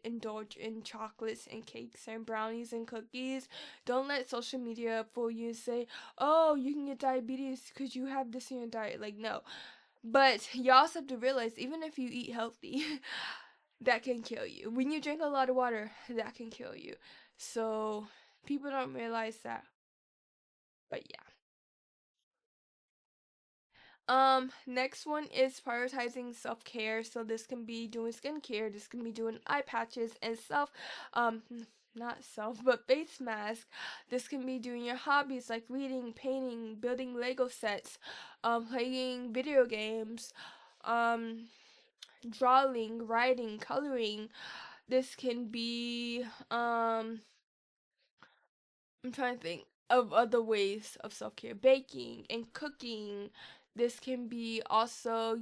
indulge in chocolates and cakes and brownies and cookies. Don't let social media fool you and say, oh, you can get diabetes because you have this in your diet. Like, no. But you also have to realize, even if you eat healthy, that can kill you. When you drink a lot of water, that can kill you. So people don't realize that. But yeah. Next one is prioritizing self-care. So this can be doing skincare, this can be doing eye patches and not self, but face mask. This can be doing your hobbies like reading, painting, building Lego sets, playing video games, um, drawing, writing, coloring. This can be, I'm trying to think of other ways of self care. Baking and cooking. This can be also,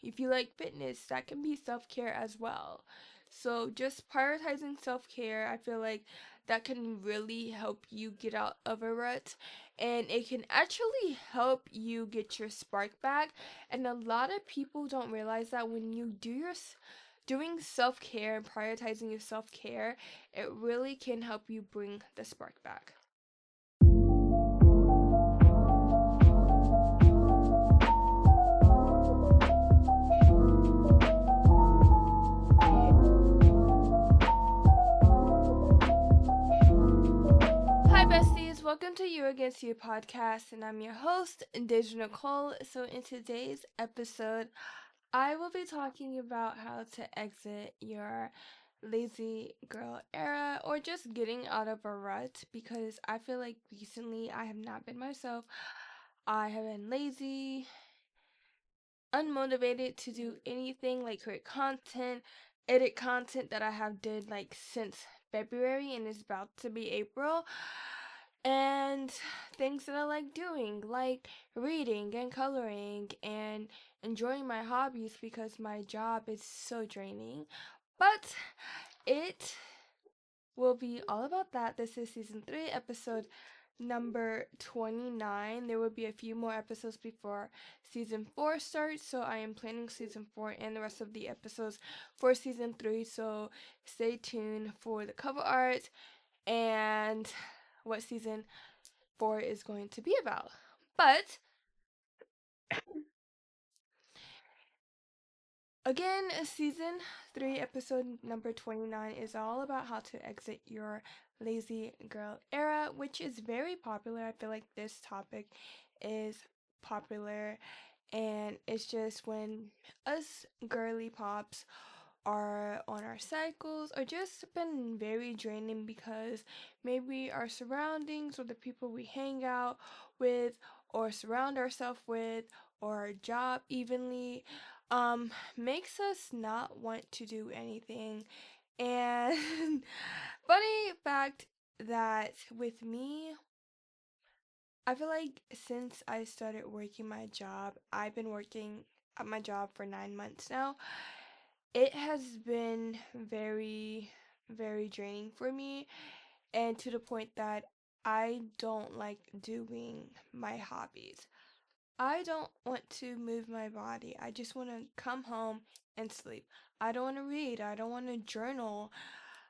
if you like fitness, that can be self care as well. So just prioritizing self care, I feel like that can really help you get out of a rut, and it can actually help you get your spark back. And a lot of people don't realize that when you doing self care and prioritizing your self care, it really can help you bring the spark back. Hi, besties. Welcome to You Against You podcast, and I'm your host, Deja Nicole. So, in today's episode, I will be talking about how to exit your lazy girl era or just getting out of a rut, because I feel like recently I have not been myself. I have been lazy, unmotivated to do anything like create content, edit content that I have did like since February and it's about to be April. And things that I like doing, like reading and coloring and enjoying my hobbies because my job is so draining. But it will be all about that. This is season 3, episode number 29. There will be a few more episodes before season 4 starts, so I am planning season 4 and the rest of the episodes for season 3. So stay tuned for the cover art and what season 4 is going to be about. But again, season 3, episode number 29 is all about how to exit your lazy girl era, which is very popular. I feel like this topic is popular, and it's just when us girly pops are on our cycles or just been very draining because maybe our surroundings or the people we hang out with or surround ourselves with or our job evenly makes us not want to do anything. And funny fact that with me, I feel like since I started working my job, I've been working at my job for 9 months now. It has been very, very draining for me, and to the point that I don't like doing my hobbies. I don't want to move my body. I just want to come home and sleep. I don't want to read. I don't want to journal.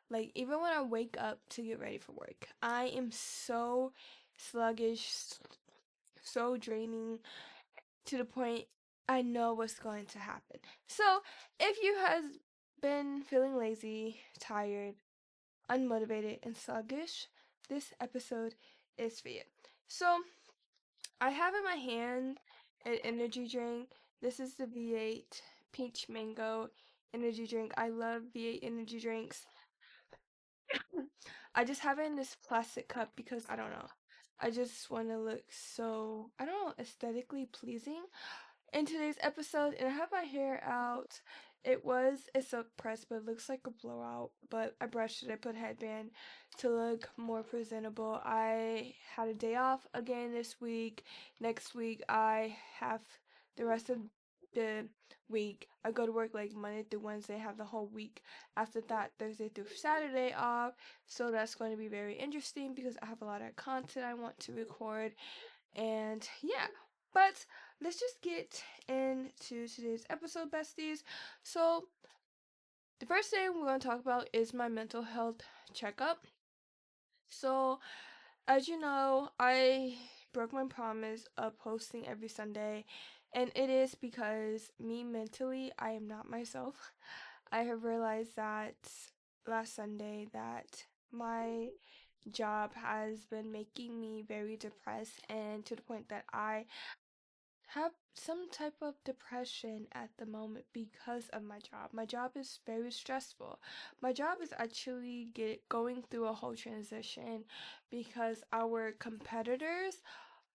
Like, even when I wake up to get ready for work, I am so sluggish, so draining, to the point I know what's going to happen. So, if you has been feeling lazy, tired, unmotivated, and sluggish, this episode is for you. So, I have in my hand an energy drink. This is the V8 Peach Mango energy drink. I love V8 energy drinks. I just have it in this plastic cup because I don't know. I just want to look so, I don't know, aesthetically pleasing in today's episode. And I have my hair out. It was a silk press, but it looks like a blowout. But I brushed it, I put a headband to look more presentable. I had a day off again this week. Next week, I have the rest of the week. I go to work like Monday through Wednesday, have the whole week. After that, Thursday through Saturday off. So that's going to be very interesting because I have a lot of content I want to record. And yeah, but let's just get into today's episode, besties. So, The first thing we're going to talk about is my mental health checkup. So, as you know, I broke my promise of posting every Sunday, and it is because me mentally, I am not myself. I have realized that last Sunday that my job has been making me very depressed, and to the point that I have some type of depression at the moment because of my job. My job is very stressful. My job is actually going through a whole transition because our competitors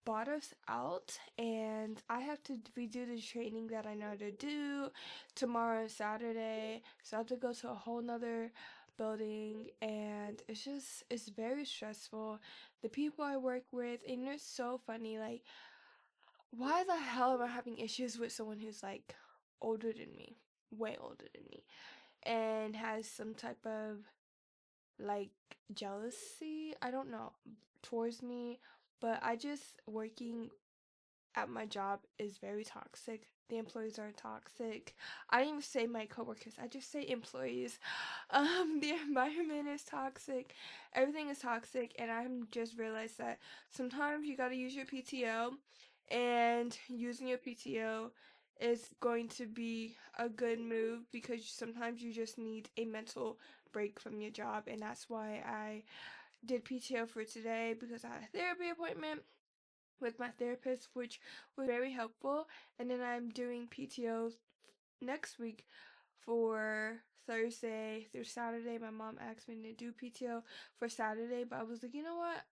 bought us out, and I have to redo the training that I know to do. Tomorrow is Saturday, so I have to go to a whole nother building, and it's very stressful. The people I work with, and it's so funny, like, why the hell am I having issues with someone who's like older than me, way older than me, and has some type of like jealousy, I don't know, towards me. But I just working at my job is very toxic. The employees are toxic. I didn't even say my coworkers, I just say employees. The environment is toxic. Everything is toxic, and I'm just realized that sometimes you gotta use your PTO, and using your PTO is going to be a good move because sometimes you just need a mental break from your job, and that's why I did PTO for today because I had a therapy appointment with my therapist, which was very helpful. And then I'm doing PTO next week for Thursday through Saturday. My mom asked me to do PTO for Saturday, but I was like, you know what?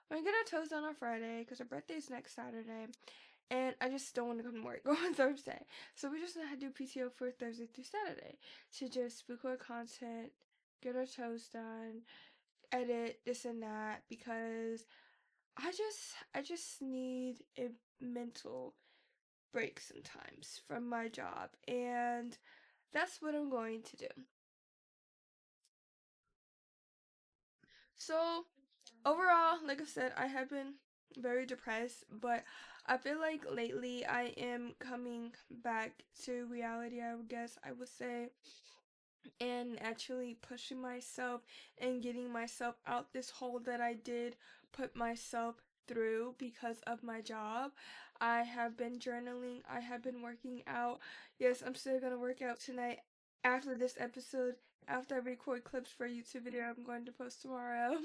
I'm gonna get our toes done on Friday because our birthday's next Saturday, and I just don't want to come to work on Thursday. So we just had to do PTO for Thursday through Saturday to just record content, get our toes done, edit this and that because I just need a mental break sometimes from my job, and that's what I'm going to do. So overall, like I said, I have been very depressed, but I feel like lately I am coming back to reality, I would guess I would say, and actually pushing myself and getting myself out this hole that I did put myself through because of my job. I have been journaling, I have been working out. Yes, I'm still gonna work out tonight after this episode, after I record clips for a YouTube video I'm going to post tomorrow.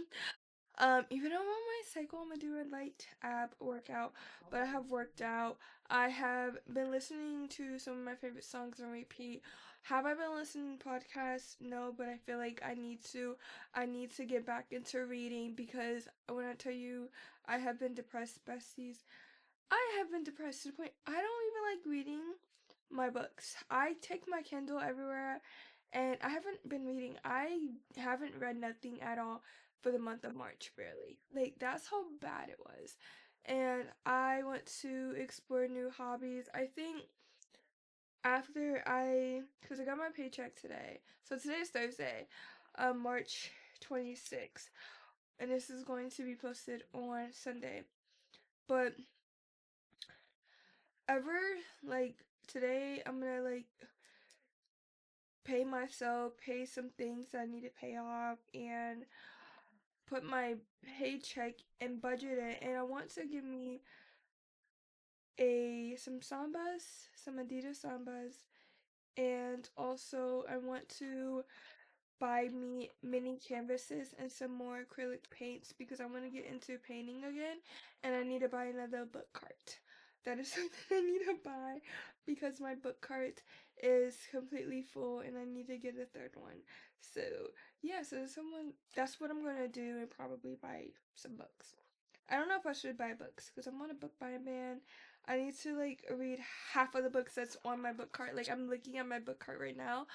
Even though I'm on my cycle, I'm gonna do a light ab workout, but I have worked out. I have been listening to some of my favorite songs on repeat. Have I been listening to podcasts? No, but I feel like I need to. I need to get back into reading because when I tell you I have been depressed, besties, I have been depressed to the point I don't even like reading my books. I take my Kindle everywhere, and I haven't been reading. I haven't read nothing at all for the month of March, barely. Like, that's how bad it was. And I want to explore new hobbies. I think because I got my paycheck today. So today's Thursday, March 26th. And this is going to be posted on Sunday. But ever, like, today, I'm gonna, like, pay myself, pay some things that I need to pay off, and put my paycheck and budget it. And I want to give me some sambas, some Adidas sambas, and also I want to buy me mini canvases and some more acrylic paints because I want to get into painting again, and I need to buy another book cart. That is something I need to buy because my book cart is completely full and I need to get a third one. So yeah, so that's what I'm gonna do, and probably buy some books. I don't know if I should buy books because I'm on a book buying ban. I need to like read half of the books that's on my book cart. Like, I'm looking at my book cart right now,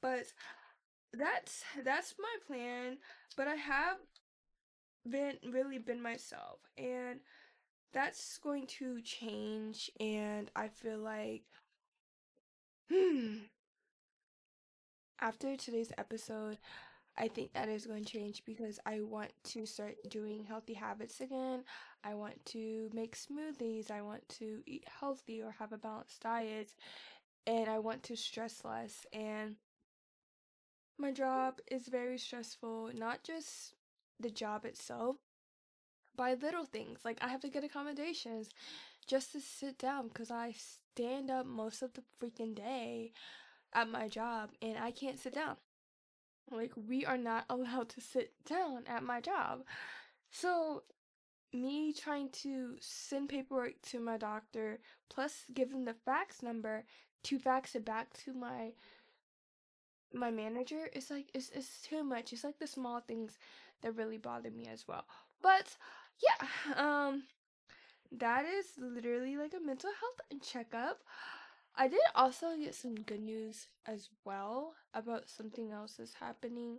but that's my plan. But I have been myself, and that's going to change. And I feel like after today's episode, I think that is going to change because I want to start doing healthy habits again. I want to make smoothies, I want to eat healthy or have a balanced diet, and I want to stress less. And My job is very stressful, not just the job itself, by little things. Like I have to get accommodations just to sit down because I stand up most of the freaking day at my job and I can't sit down. Like we are not allowed to sit down at my job. So me trying to send paperwork to my doctor plus give them the fax number to fax it back to my manager is like it's too much. It's like the small things that really bother me as well. But yeah, that is literally like a mental health checkup. I did also get some good news as well about something else that's happening.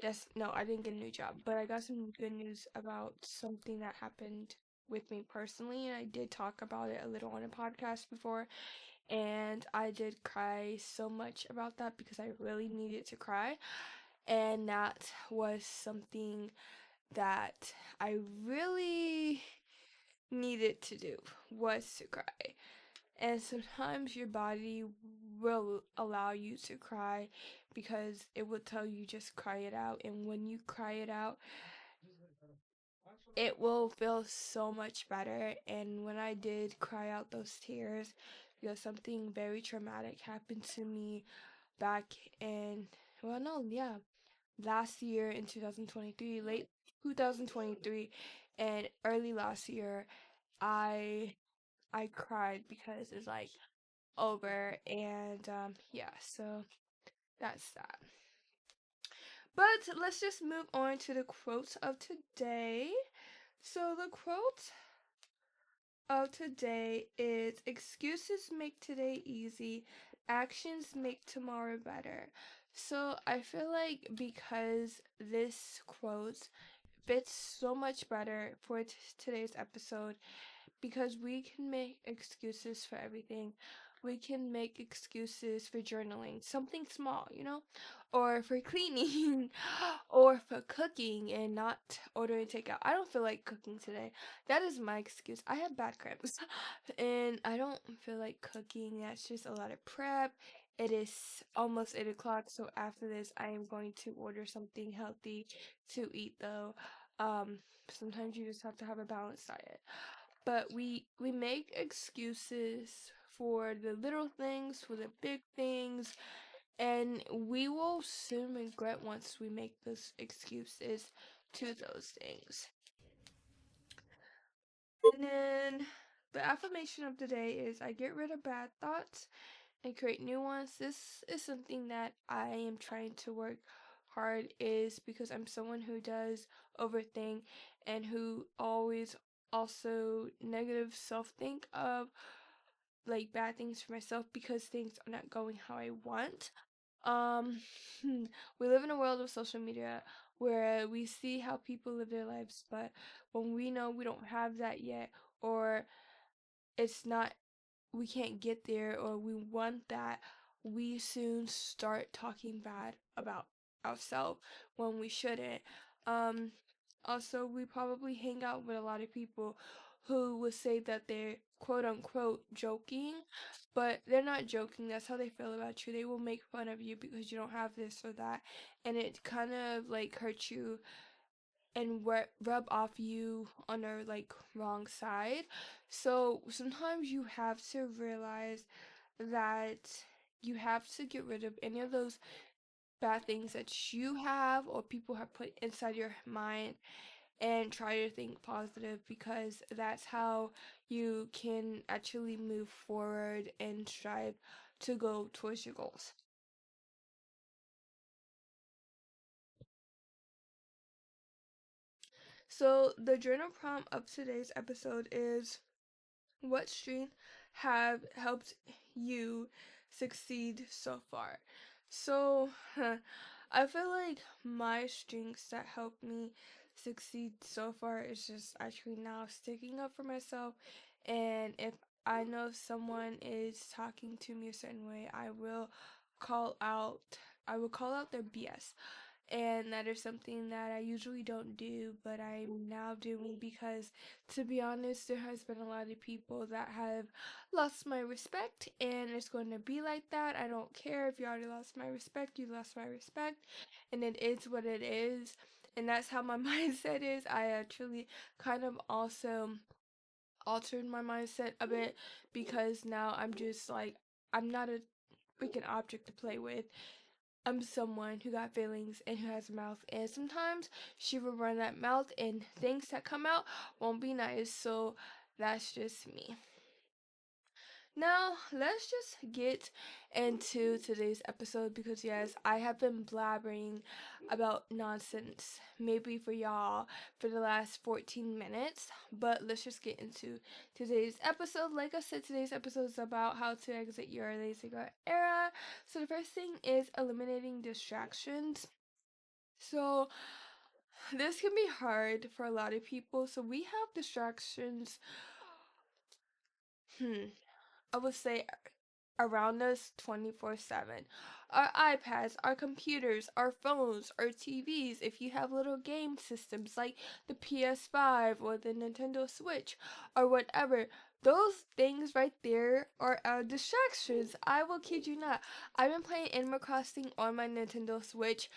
Yes, no, I didn't get a new job, but I got some good news about something that happened with me personally, and I did talk about it a little on a podcast before, and I did cry so much about that because I really needed to cry, and that was something that I really needed to do was to cry. And sometimes your body will allow you to cry because it will tell you just cry it out. And when you cry it out, it will feel so much better. And when I did cry out those tears, because something very traumatic happened to me back in, well, no, yeah, last year in 2023, late 2023, and early last year, I I cried because it's like over and yeah, so that's that. But let's just move on to the quotes of today. So the quote of today is excuses make today easy, actions make tomorrow better. So I feel like because this quote fits so much better for today's episode, because we can make excuses for everything. We can make excuses for journaling, something small, or for cleaning, or for cooking and not ordering takeout. I don't feel like cooking today. That is my excuse. I have bad cramps and I don't feel like cooking. That's just a lot of prep. It is almost 8 o'clock, so after this, I am going to order something healthy to eat though. Sometimes you just have to have a balanced diet, but we make excuses for the little things, for the big things, and we will soon regret once we make those excuses to those things. And then the affirmation of the day is I get rid of bad thoughts and create new ones. This is something that I am trying to work hard is because I'm someone who does overthink and who always also negative self think of like bad things for myself because things are not going how I want. Um we live in a world of social media where we see how people live their lives, but when we know we don't have that yet, or it's not, we can't get there, or we want that, we soon start talking bad about ourselves when we shouldn't. Um, Also, we probably hang out with a lot of people who would say that they're quote unquote joking, but they're not joking. That's how they feel about you. They will make fun of you because you don't have this or that, and it kind of like hurts you and rub off you on a like wrong side. So sometimes you have to realize that you have to get rid of any of those bad things that you have or people have put inside your mind and try to think positive, because that's how you can actually move forward and strive to go towards your goals. So the journal prompt of today's episode is, what strengths have helped you succeed so far? So, I feel like my strengths that helped me succeed so far is just actually now sticking up for myself. And if I know someone is talking to me a certain way, call out, I will call out their BS. And that is something that I usually don't do, but I'm now doing because, to be honest, there has been a lot of people that have lost my respect, and it's going to be like that. I don't care if you already lost my respect, you lost my respect, and it is what it is. And that's how my mindset is. I actually kind of also altered my mindset a bit because now I'm just like, I'm not a freaking object to play with. I'm someone who got feelings and who has a mouth, and sometimes she will run that mouth, and things that come out won't be nice. So that's just me. Now, let's just get into today's episode because, yes, I have been blabbering about nonsense, maybe for y'all, for the last 14 minutes. But let's just get into today's episode. Like I said, today's episode is about how to exit your lazy girl era. So, the first thing is eliminating distractions. So, this can be hard for a lot of people. So, we have distractions. I would say around us 24/7. Our iPads, our computers, our phones, our TVs, if you have little game systems like the PS5 or the Nintendo Switch or whatever, those things right there are distractions. I will kid you not. I've been playing Animal Crossing on my Nintendo Switch,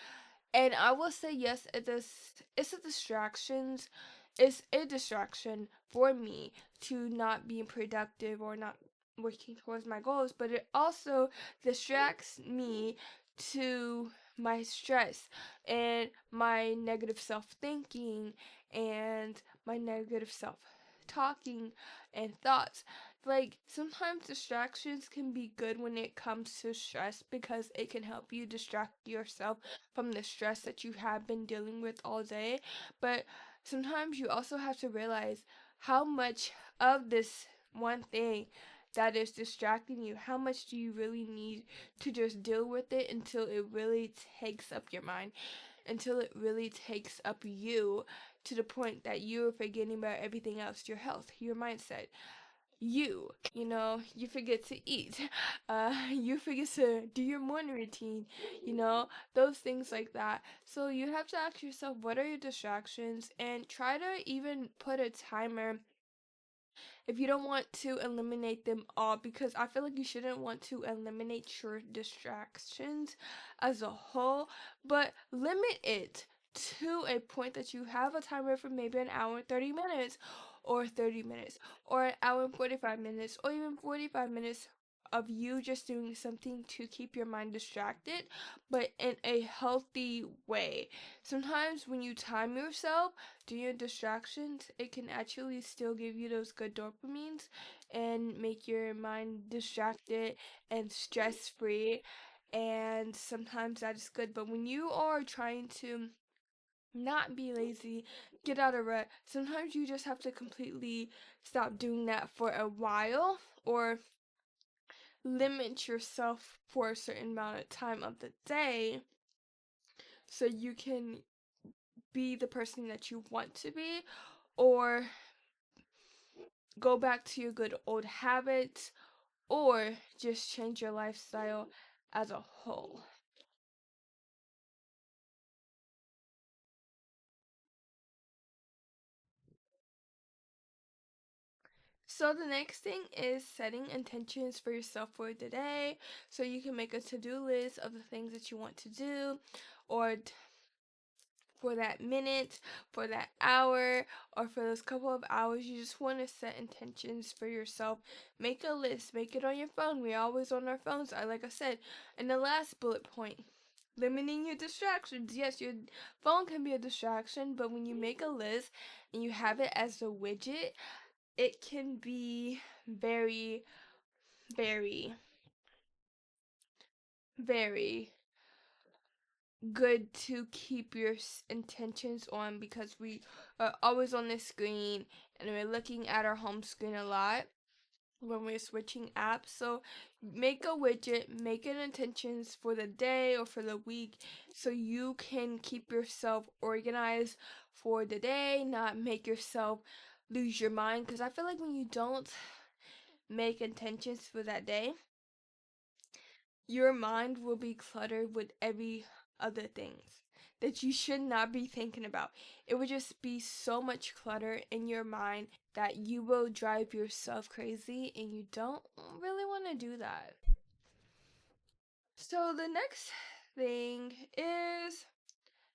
and I will say yes, it's a distractions. It's a distraction for me to not be productive or not working towards my goals, but it also distracts me to my stress and my negative self thinking and my negative self talking and thoughts. Like, sometimes distractions can be good when it comes to stress because it can help you distract yourself from the stress that you have been dealing with all day. But sometimes you also have to realize how much of this one thing that is distracting you, how much do you really need to just deal with it until it really takes up your mind, until it really takes up you to the point that you're forgetting about everything else, your health, your mindset, you forget to eat, you forget to do your morning routine, those things like that. So you have to ask yourself, what are your distractions, and try to even put a timer if you don't want to eliminate them all, because I feel like you shouldn't want to eliminate your distractions as a whole, but limit it to a point that you have a timer for maybe an hour and 30 minutes, or 30 minutes, or an hour and 45 minutes, or even 45 minutes of you just doing something to keep your mind distracted, but in a healthy way. Sometimes when you time yourself, do your distractions, it can actually still give you those good dopamines and make your mind distracted and stress free. And sometimes that is good. But when you are trying to not be lazy, get out of rut, sometimes you just have to completely stop doing that for a while, or limit yourself for a certain amount of time of the day so you can be the person that you want to be, or go back to your good old habits, or just change your lifestyle as a whole. So the next thing is setting intentions for yourself for the day. So you can make a to-do list of the things that you want to do, or for that minute, for that hour, or for those couple of hours. You just want to set intentions for yourself. Make a list, make it on your phone. We're always on our phones, like I said. And the last bullet point, limiting your distractions. Yes, your phone can be a distraction, but when you make a list and you have it as a widget, it can be very, very, very good to keep your intentions on, because we are always on the screen and we're looking at our home screen a lot when we're switching apps. So make a widget, make an intentions for the day or for the week so you can keep yourself organized for the day, not make yourself lose your mind, because I feel like when you don't make intentions for that day, your mind will be cluttered with every other things that you should not be thinking about. It would just be so much clutter in your mind that you will drive yourself crazy, and you don't really want to do that. So the next thing is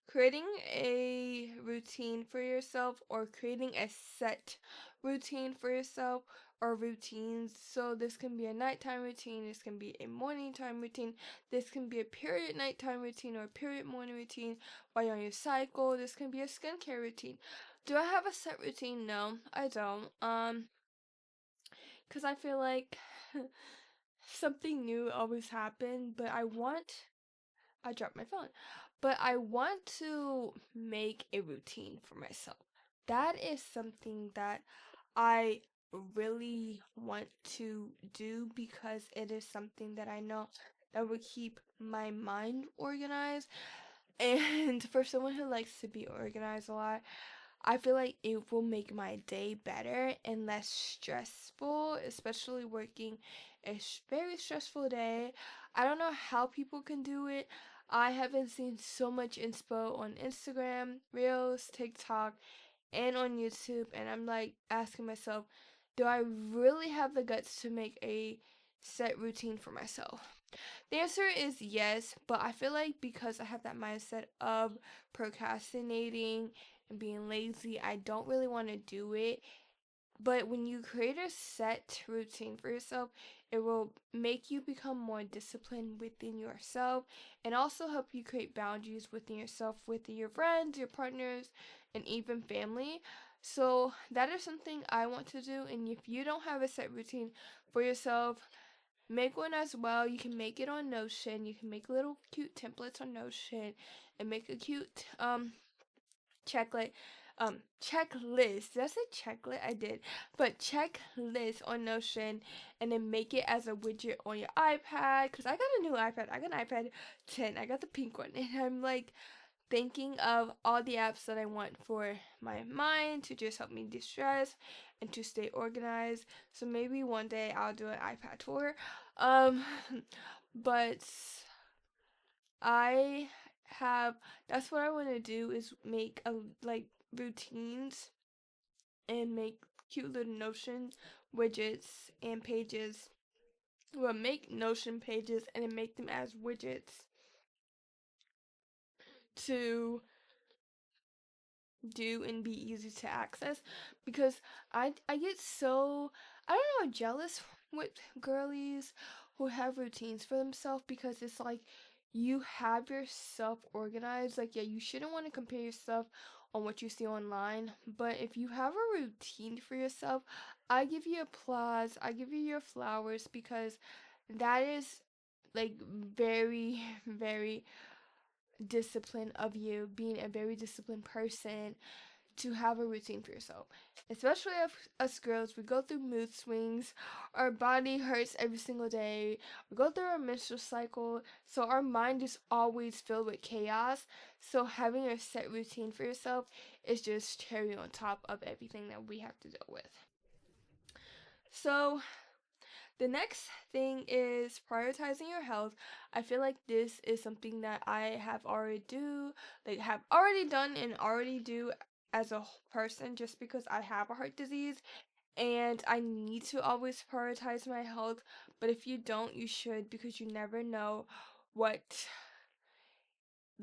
creating a routine for yourself, or creating a set routine for yourself, or routines. So this can be a nighttime routine, this can be a morning time routine, this can be a period nighttime routine or a period morning routine while you're on your cycle. This can be a skincare routine. Do I have a set routine? No, I don't. Because I feel like something new always happens, but I dropped my phone. But I want to make a routine for myself. That is something that I really want to do, because it is something that I know that would keep my mind organized. And for someone who likes to be organized a lot, I feel like it will make my day better and less stressful, especially working a very stressful day. I don't know how people can do it. I haven't seen so much inspo on Instagram, Reels, TikTok, and on YouTube, and I'm like asking myself, do I really have the guts to make a set routine for myself? The answer is yes, but I feel like because I have that mindset of procrastinating and being lazy, I don't really want to do it. But when you create a set routine for yourself, it will make you become more disciplined within yourself, and also help you create boundaries within yourself, within your friends, your partners, and even family. So that is something I want to do. And if you don't have a set routine for yourself, make one as well. You can make it on Notion. You can make little cute templates on Notion and make a cute checklist. Checklist. Did I say checklist? I did. But checklist on Notion, and then make it as a widget on your iPad. Cause I got a new iPad. I got an iPad 10. I got the pink one, and I'm like thinking of all the apps that I want for my mind to just help me de-stress and to stay organized. So maybe one day I'll do an iPad tour. Um, but I have that's what I want to do, is make a like routines and make cute little Notion widgets and pages. Well, make Notion pages and then make them as widgets to do and be easy to access, because I get so, I don't know, jealous with girlies who have routines for themselves, because it's like you have yourself organized. Like, yeah, you shouldn't want to compare yourself on what you see online, but if you have a routine for yourself, I give you applause, I give you your flowers, because that is like very very discipline of you, being a very disciplined person, to have a routine for yourself. Especially us girls, we go through mood swings, our body hurts every single day, we go through our menstrual cycle, so our mind is always filled with chaos. So having a set routine for yourself is just cherry on top of everything that we have to deal with. So the next thing is prioritizing your health. I feel like this is something that I have already done and already do as a person, just because I have a heart disease and I need to always prioritize my health. But if you don't, you should, because you never know what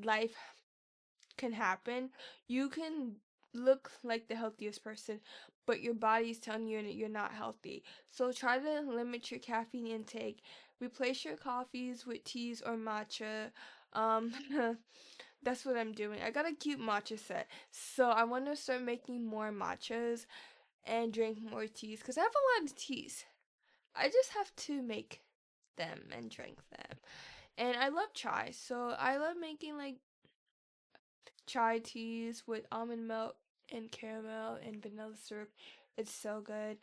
life can happen. You can look like the healthiest person, but your body's telling you that you're not healthy. So try to limit your caffeine intake. Replace your coffees with teas or matcha. Um, that's what I'm doing. I got a cute matcha set, so I want to start making more matchas and drink more teas, because I have a lot of teas. I just have to make them and drink them. And I love chai, so I love making like chai teas with almond milk and caramel and vanilla syrup. It's so good.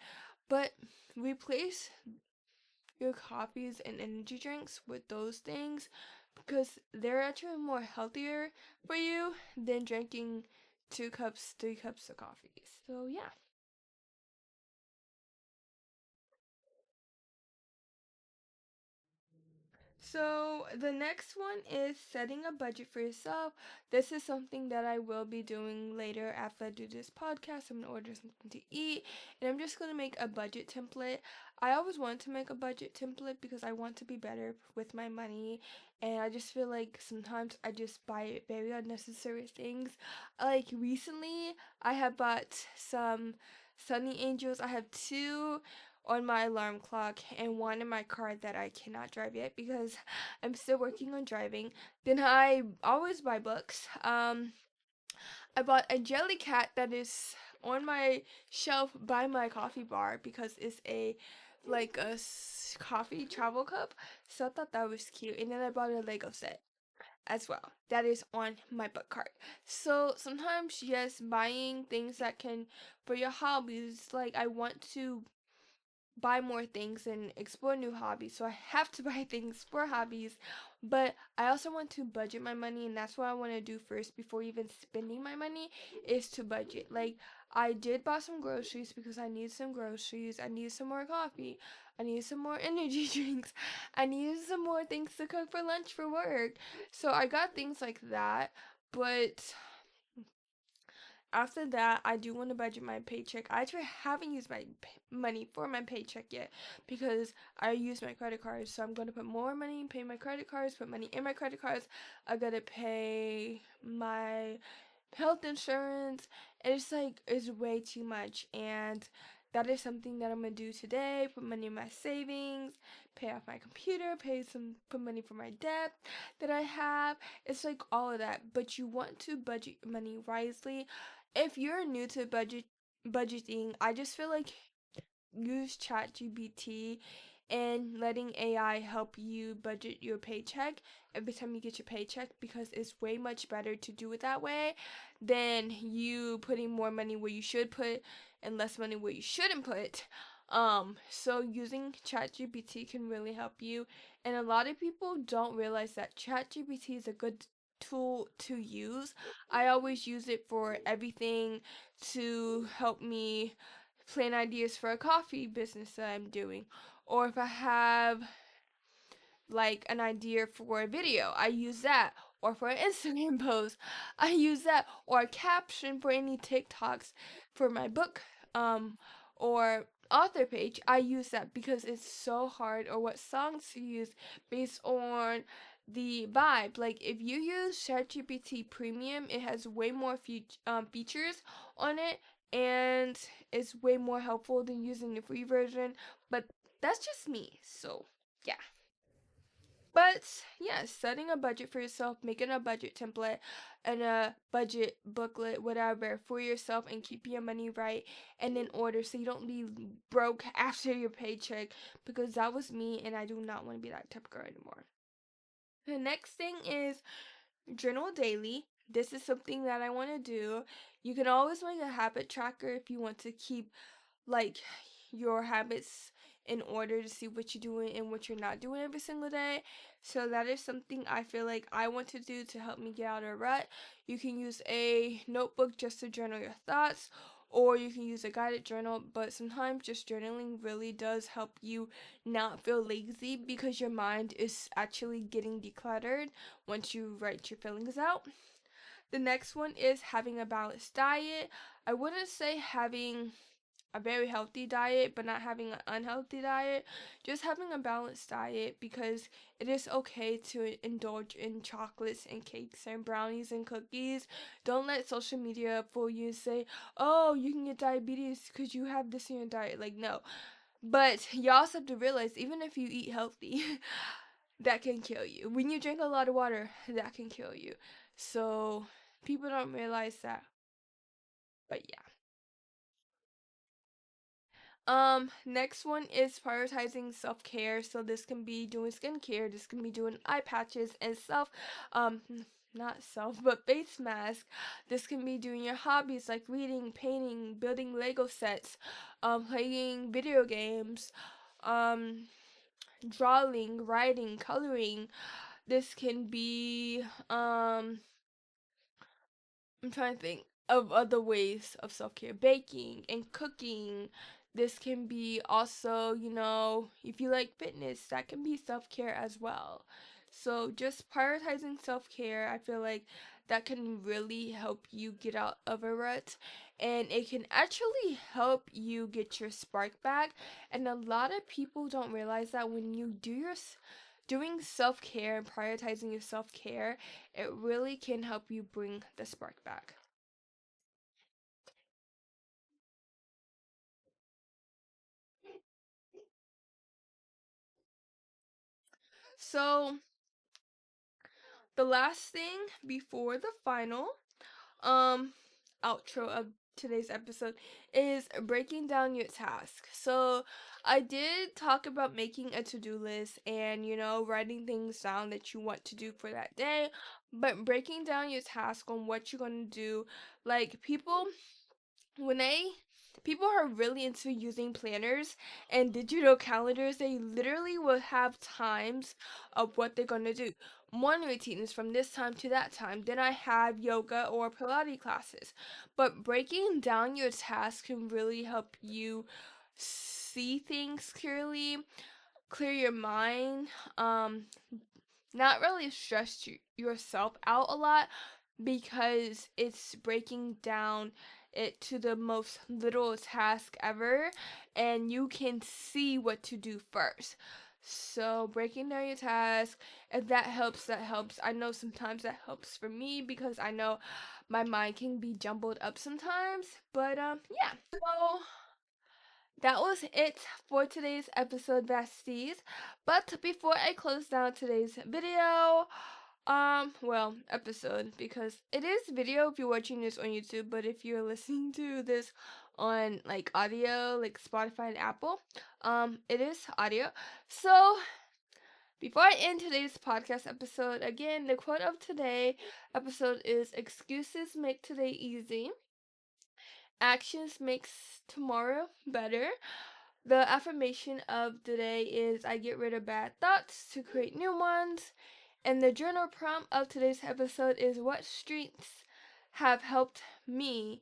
But replace your coffees and energy drinks with those things, because they're actually more healthier for you than drinking 2 cups, 3 cups of coffee. So yeah. So the next one is setting a budget for yourself. This is something that I will be doing later after I do this podcast. I'm gonna order something to eat, and I'm just gonna make a budget template. I always wanted to make a budget template because I want to be better with my money, and I just feel like sometimes I just buy very unnecessary things. Like recently, I have bought some Sunny Angels. I have two on my alarm clock and one in my car that I cannot drive yet because I'm still working on driving. Then I always buy books. I bought a jelly cat that is on my shelf by my coffee bar because it's a like a coffee travel cup. So I thought that was cute. And then I bought a Lego set as well. That is on my book cart. So sometimes yes, buying things that can for your hobbies, like I want to buy more things and explore new hobbies. So I have to buy things for hobbies, but I also want to budget my money, and that's what I want to do first before even spending my money is to budget. Like I did buy some groceries because I need some groceries. I need some more coffee. I need some more energy drinks. I need some more things to cook for lunch for work. So I got things like that, but after that, I do want to budget my paycheck. I actually haven't used my money for my paycheck yet because I use my credit cards. So I'm going to put more money, pay my credit cards, put money in my credit cards. I got to pay my health insurance. It's like, it's way too much. And that is something that I'm going to do today. Put money in my savings, pay off my computer, put money for my debt that I have. It's like all of that. But you want to budget money wisely. If you're new to budgeting, I just feel like use ChatGPT and letting AI help you budget your paycheck every time you get your paycheck because it's way much better to do it that way than you putting more money where you should put and less money where you shouldn't put. So using ChatGPT can really help you, and a lot of people don't realize that ChatGPT is a good tool to use. I always use it for everything to help me plan ideas for a coffee business that I'm doing. Or if I have like an idea for a video, I use that. Or for an Instagram post, I use that. Or a caption for any TikToks for my book or author page, I use that because it's so hard, or what songs to use based on the vibe. Like if you use ChatGPT Premium, it has way more features on it, and it's way more helpful than using the free version. But that's just me. So yeah. But yeah, setting a budget for yourself, making a budget template and a budget booklet, whatever, for yourself, and keeping your money right and in order so you don't be broke after your paycheck, because that was me and I do not want to be that type of girl anymore. The next thing is journal daily. This is something that I want to do. You can always make a habit tracker if you want to keep like your habits in order to see what you're doing and what you're not doing every single day. So that is something I feel like I want to do to help me get out of a rut. You can use a notebook just to journal your thoughts, or you can use a guided journal, but sometimes just journaling really does help you not feel lazy because your mind is actually getting decluttered once you write your feelings out. The next one is having a balanced diet. I wouldn't say having a very healthy diet, but not having an unhealthy diet. Just having a balanced diet, because it is okay to indulge in chocolates and cakes and brownies and cookies. Don't let social media fool you and say, oh, you can get diabetes because you have this in your diet. Like, no. But you also have to realize, even if you eat healthy, that can kill you. When you drink a lot of water, that can kill you. So people don't realize that. But yeah. Next one is prioritizing self-care. So this can be doing skincare, this can be doing eye patches and not self, but face mask. This can be doing your hobbies like reading, painting, building Lego sets, playing video games, um, drawing, writing, coloring. This can be, I'm trying to think of other ways of self-care, baking and cooking. This can be also, if you like fitness, that can be self care as well. So just prioritizing self care, I feel like that can really help you get out of a rut, and it can actually help you get your spark back. And a lot of people don't realize that when you doing self care and prioritizing your self care, it really can help you bring the spark back. So the last thing before the final um outro of today's episode is breaking down your task. So I did talk about making a to-do list and writing things down that you want to do for that day, but breaking down your task on what you're going to do. Like when they people are really into using planners and digital calendars, they literally will have times of what they're going to do. Morning routine is from this time to that time. Then I have yoga or Pilates classes. But breaking down your tasks can really help you see things clearly, clear your mind, not really stress yourself out a lot, because it's breaking down it to the most little task ever, and you can see what to do first. So breaking down your task, if that helps, that helps. I know sometimes that helps for me because I know my mind can be jumbled up sometimes, but yeah. So that was it for today's episode, besties. But before I close down today's video, well, episode, because it is video if you're watching this on YouTube, but if you're listening to this on like audio, like Spotify and Apple, it is audio. So before I end today's podcast episode, again, the quote of today episode is: excuses make today easy, actions makes tomorrow better. The affirmation of the day is: I get rid of bad thoughts to create new ones. And the journal prompt of today's episode is: what strengths have helped me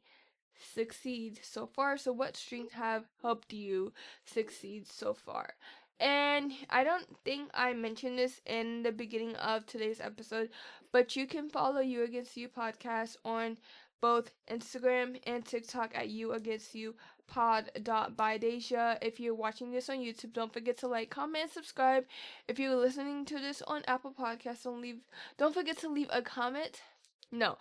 succeed so far? So, what strengths have helped you succeed so far? And I don't think I mentioned this in the beginning of today's episode, but you can follow You Against You podcast on both Instagram and TikTok at You Against You pod.by Deja. If you're watching this on YouTube, don't forget to like, comment, and subscribe. If you're listening to this on Apple Podcasts, don't forget to leave a comment. No,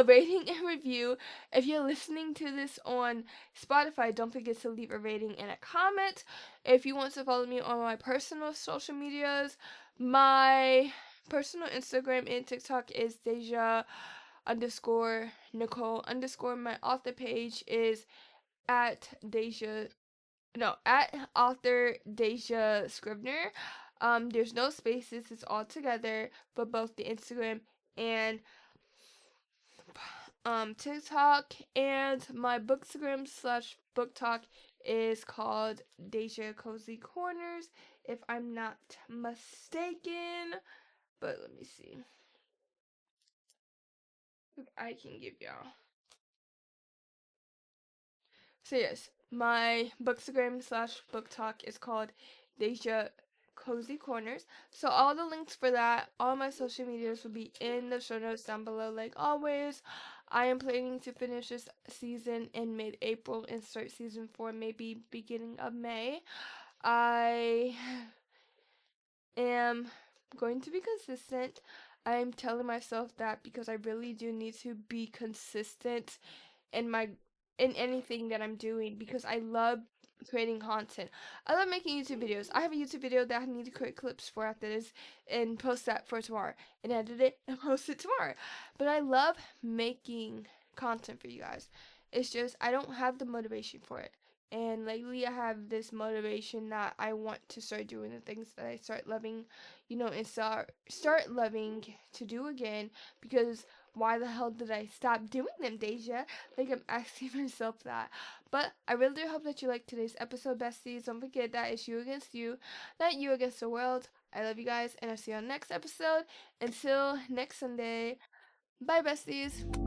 rating and review. If you're listening to this on Spotify, don't forget to leave a rating and a comment. If you want to follow me on my personal social medias, my personal Instagram and TikTok is Deja underscore Nicole underscore. My author page is at Deja, no, at author Deja Scribner. There's no spaces, it's all together for both the Instagram and TikTok. And my bookstagram slash book talk is called Deja Cozy Corners, if I'm not mistaken. But let me see if I can give y'all. So yes, my bookstagram slash book talk is called Deja Cozy Corners. So all the links for that, all my social medias will be in the show notes down below. Like always, I am planning to finish this season in mid-April and start season 4 maybe beginning of May. I am going to be consistent. I'm telling myself that because I really do need to be consistent in my in anything that I'm doing, because I love creating content. I love making YouTube videos. I have a YouTube video that I need to create clips for after this and post that for tomorrow and edit it and post it tomorrow. But I love making content for you guys. It's just I don't have the motivation for it. And lately I have this motivation that I want to start doing the things that I start loving, and start loving to do again, because why the hell did I stop doing them, Deja? Like, I'm asking myself that. But I really do hope that you liked today's episode, besties. Don't forget that it's you against you, not you against the world. I love you guys, and I'll see you on next episode. Until next Sunday. Bye, besties.